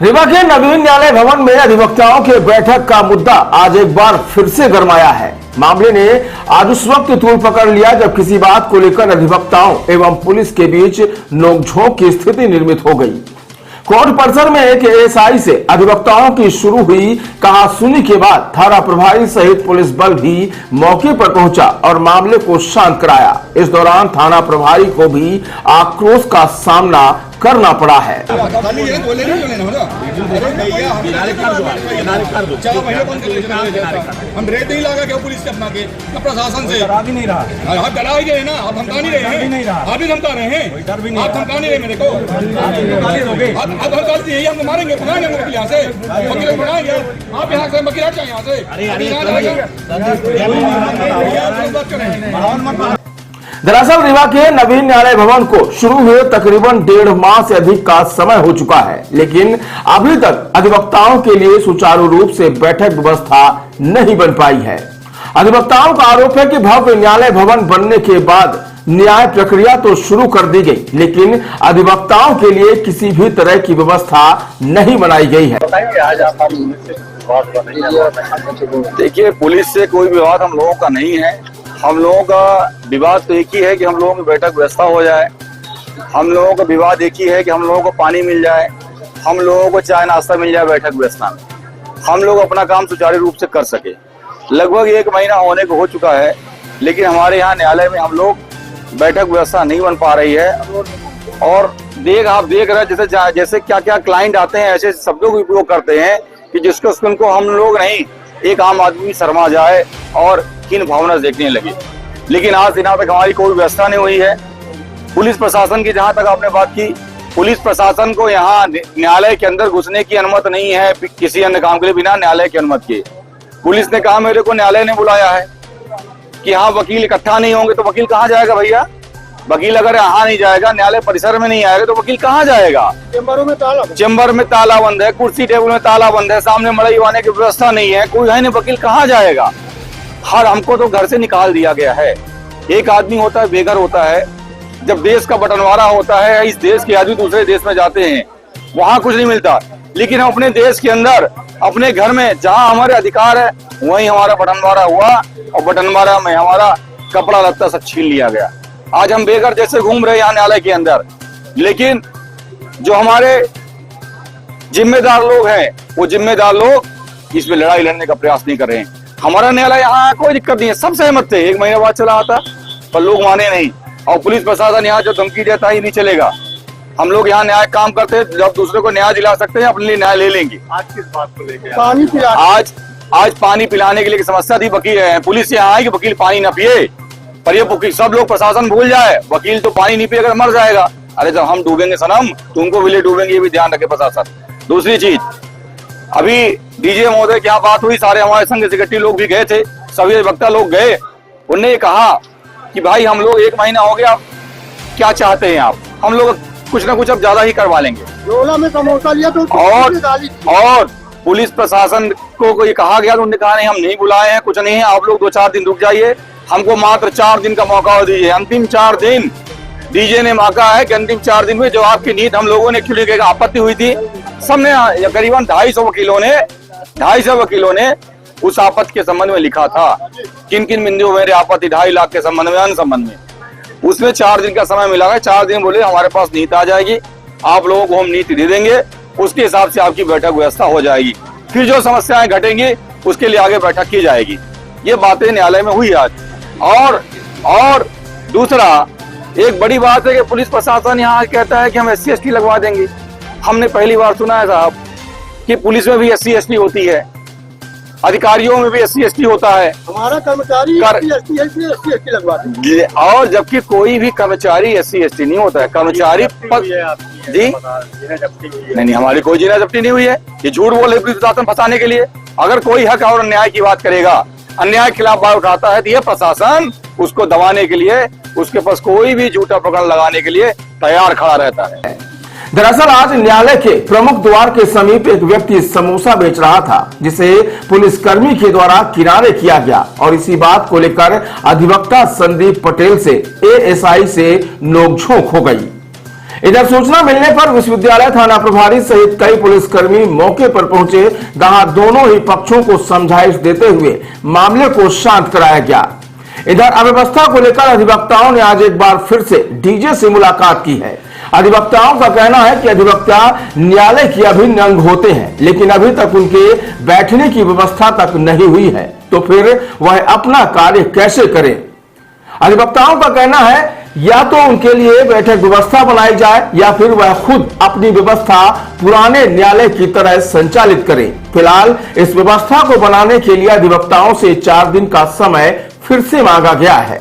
रीवा के नवीन न्यायालय भवन में अधिवक्ताओं के बैठक का मुद्दा आज एक बार फिर से गरमाया है। मामले ने आज उस वक्त तूल पकड़ लिया जब किसी बात को लेकर अधिवक्ताओं एवं पुलिस के बीच नोकझोंक की स्थिति निर्मित हो गई। कोर्ट परिसर में एक एएसआई से अधिवक्ताओं की शुरू हुई कहासुनी के बाद थाना प्रभारी सहित पुलिस बल भी मौके पर पहुंचा और मामले को शांत कराया। इस दौरान थाना प्रभारी को भी आक्रोश का सामना करना पड़ा है। हम रेट नहीं लगा क्या पुलिस के अपना के प्रशासन से भी नहीं रहा। आप डरा ही गए ना, आप धमका नहीं रहे हैं, आप ही धमका रहे हैं, आप धमका नहीं रहे मेरे को। आप हड़ताल यही हमको मारेंगे, भगाएंगे वकील यहाँ से, वकील भगाएंगे। आप यहाँ से वकील हट जाए यहाँ से। दरअसल रीवा के नवीन न्यायालय भवन को शुरू हुए तकरीबन 1.5 माह से अधिक का समय हो चुका है, लेकिन अभी तक अधिवक्ताओं के लिए सुचारू रूप से बैठक व्यवस्था नहीं बन पाई है। अधिवक्ताओं का आरोप है कि भव्य न्यायालय भवन बनने के बाद न्याय प्रक्रिया तो शुरू कर दी गई, लेकिन अधिवक्ताओं के लिए किसी भी तरह की व्यवस्था नहीं बनाई गई है। देखिए, पुलिस से कोई विवाद हम लोगों का नहीं है। हम लोगों का विवाद तो एक ही है कि हम लोगों की बैठक व्यवस्था हो जाए। हम लोगों का विवाद एक ही है कि हम लोगों को पानी मिल जाए, हम लोगों को चाय नाश्ता मिल जाए बैठक व्यवस्था में, हम लोग अपना काम सुचारू रूप से कर सके। लगभग 1 महीना होने को हो चुका है, लेकिन हमारे यहाँ न्यायालय में हम लोग बैठक व्यवस्था नहीं बन पा रही है। और आप देख रहे हैं जैसे क्या क्या क्लाइंट आते हैं, ऐसे शब्दों का उपयोग करते हैं कि जिसको उनको हम लोग नहीं, एक आम आदमी शर्मा जाए और हीन भावना देखने लगे। लेकिन आज दिनों तक हमारी कोई व्यवस्था नहीं हुई है। पुलिस प्रशासन की जहां तक आपने बात की, पुलिस प्रशासन को यहाँ न्यायालय के अंदर घुसने की अनुमति नहीं है किसी अन्य काम के लिए बिना न्यायालय की अनुमति के। पुलिस ने कहा मेरे को न्यायालय ने बुलाया है कि हाँ वकील इकट्ठा नहीं होंगे, तो वकील कहाँ जाएगा भैया? वकील अगर यहाँ नहीं जाएगा, न्यायालय परिसर में नहीं आएगा, तो वकील कहाँ जाएगा? चेंबर में ताला बंद है, कुर्सी टेबल में ताला बंद है, सामने मड़ई वाने की व्यवस्था नहीं है, कोई है नहीं, वकील कहाँ जाएगा? हमको तो घर से निकाल दिया गया है। एक आदमी होता है बेघर होता है, जब देश का बंटवारा होता है, इस देश के आदमी दूसरे देश में जाते हैं, वहां कुछ नहीं मिलता, लेकिन हम अपने देश के अंदर अपने घर में जहां हमारे अधिकार है वहीं हमारा बंटवारा हुआ और बंटवारा में हमारा कपड़ा लत्ता सब छीन लिया गया। आज हम बेघर जैसे घूम रहे हैं न्यायालय के अंदर, लेकिन जो हमारे जिम्मेदार लोग हैं वो जिम्मेदार लोग इसमें लड़ाई लड़ने का प्रयास नहीं कर रहे हैं। हमारा न्यायालय यहाँ कोई दिक्कत नहीं है, सब सहमत थे, 1 महीने बाद चला आता, पर लोग माने नहीं। और पुलिस प्रशासन यहाँ जो धमकी देता ही नहीं चलेगा। हम लोग यहाँ न्याय काम करते हैं, जब दूसरे को न्याय दिला सकते हैं अपने लिए न्याय ले लेंगे। आज किस बात को लेकर? आज पानी पिलाने के लिए समस्या थी, वकील पुलिस यहाँ आई कि वकील पानी न पिए, पर ये सब लोग प्रशासन भूल जाए, वकील तो पानी नहीं पिएगा मर जाएगा। अरे जब हम डूबेंगे सनम, तुमको भी ले डूबेंगे, ये भी ध्यान रखे प्रशासन। दूसरी चीज, अभी डीजे महोदय क्या बात हुई, सारे हमारे संघ सेक्रेटरी लोग भी गए थे, सभी अधिवक्ता लोग गए। उन्होंने कहा कि भाई हम लोग 1 महीना हो गया, क्या चाहते हैं आप? हम लोग कुछ ना कुछ अब ज्यादा ही करवा लेंगे। में समोसा लिया तो और पुलिस प्रशासन को ये कहा गया तो उन्होंने कहा नहीं हम नहीं बुलाए हैं, कुछ नहीं है, आप लोग 2-4 दिन रुक जाइए, हमको मात्र 4 दिन का मौका दीजिए। अंतिम 4 दिन डीजे ने मौका है कि अंतिम 4 दिन में जो आपकी नीति हम लोगों ने क्यों आपत्ति हुई थी, सबने करीबन 250 वकीलों ने उस आपत्ति के संबंध में लिखा था, किन किन बिंदुओं मेरे आपत्ति 2.5 लाख के संबंध में, अन्य संबंध में। उसमें 4 दिन का समय मिला है। 4 दिन बोले हमारे पास नीति आ जाएगी, आप लोगों को हम नीति दे देंगे, उसके हिसाब से आपकी बैठक व्यवस्था हो जाएगी, फिर जो समस्याएं घटेंगी उसके लिए आगे बैठक की जाएगी। ये बातें न्यायालय में हुई आज। और दूसरा एक बड़ी बात है कि पुलिस प्रशासन यहाँ कहता है कि हम SC/ST लगवा देंगे। हमने पहली बार सुना है साहब कि पुलिस में भी SC/ST होती है, अधिकारियों में भी SC/ST होता है। हमारा कर्मचारी SC/ST लगवा देंगे। और जबकि कोई भी कर्मचारी SC/ST नहीं होता है, कर्मचारी जी नहीं, हमारी कोई जिला जब्ती नहीं हुई है। ये झूठ बोल रहे पुलिस प्रशासन फंसाने के लिए। अगर कोई हक और अन्याय की बात करेगा, अन्याय के खिलाफ बात उठाता है, तो ये प्रशासन उसको दबाने के लिए, उसके पास कोई भी झूठा प्रकरण लगाने के लिए तैयार खड़ा रहता है। दरअसल आज न्यायालय के प्रमुख द्वार के समीप एक व्यक्ति समोसा बेच रहा था, जिसे पुलिसकर्मी के द्वारा किनारे किया गया और इसी बात को लेकर अधिवक्ता संदीप पटेल से एएसआई से नोकझोंक हो गई। इधर सूचना मिलने पर विश्वविद्यालय थाना प्रभारी सहित कई पुलिसकर्मी मौके पर पहुंचे, जहां दोनों ही पक्षों को समझाइश देते हुए मामले को शांत कराया गया। इधर अव्यवस्था को लेकर अधिवक्ताओं ने आज एक बार फिर से डीजे से मुलाकात की है। अधिवक्ताओं का कहना है कि अधिवक्ता न्यायालय की अभिन्न अंग होते हैं, लेकिन अभी तक उनके बैठने की व्यवस्था तक नहीं हुई है, तो फिर वह अपना कार्य कैसे करें। अधिवक्ताओं का कहना है या तो उनके लिए बैठक व्यवस्था बनाई जाए या फिर वह खुद अपनी व्यवस्था पुराने न्यायालय की तरह संचालित करें। फिलहाल इस व्यवस्था को बनाने के लिए अधिवक्ताओं से 4 दिन का समय फिर से मांगा गया है।